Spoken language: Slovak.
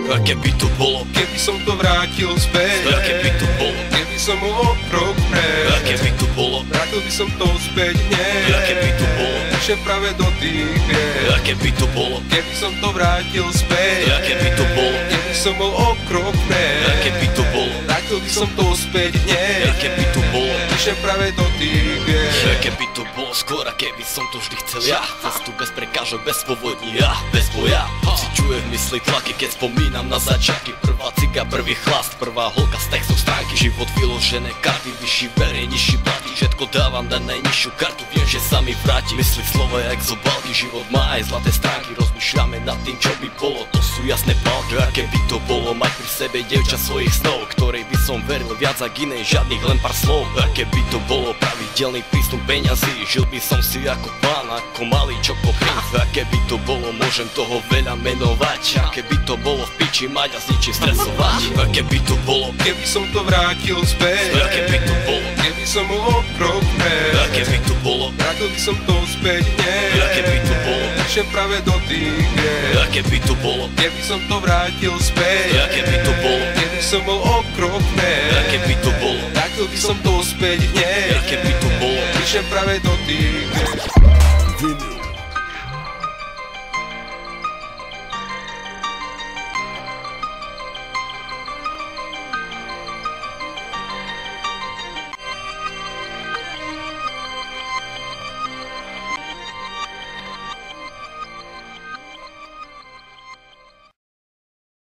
A keby to bolo, keby som to vrátil späť. A keby to bolo, keby som bol o krok vpred. A keby to bolo, vrátil by som to späť hneď. A keby to bolo, píšem práve do tých vied. A keby to bolo, keby som to vrátil späť. A keby to bolo, keby som bol o krok vpred. A keby to bolo, vrátil by som to späť hneď. A keby to bolo, píšem práve do tých vied. A keby to bolo skôr, a keby som to vždy chcel ja. Cestu bez prekážok, bez povodní, ja, bez boja. Pociťujem v mysli tlaky, keď spomínam na začiatky. Prvá ciga, prvý chlast, prvá holka z textov stránky. Život vyložené karty, vyšší berie, nižší platí. Všetko dávam na najnižšiu kartu, viem, že sa mi vráti. Mysli slova jak zobalky, život má aj zlaté stránky. Rozmýšľame nad tým, čo by bolo, to sú jasné palky. A keby to bolo mať pri sebe dievča svojich snov, ktorej by som veril viac ak inej, žiadnych len pár slov. A keby to bolo pravidelný prístup peňazí, žil by som si ako pán, ako malý čoko princ. A keby to bolo, môžem toho veľa menovať. A keby to bolo v piči mať a s ničím stresovať. A keby to bolo, keby som to vrátil späť. A keby to bolo, keby som bol o krok vpred. A keby to bolo, vrátil by som to späť hneď. A keby to bolo, píšem práve do tých vied. A keby to bolo, keby som to vrátil späť. A keby to bolo, keby som bol o krok vpred. A keby to bolo, vrátil by som to späť hneď. A keby to bolo, píšem práve do tých vied.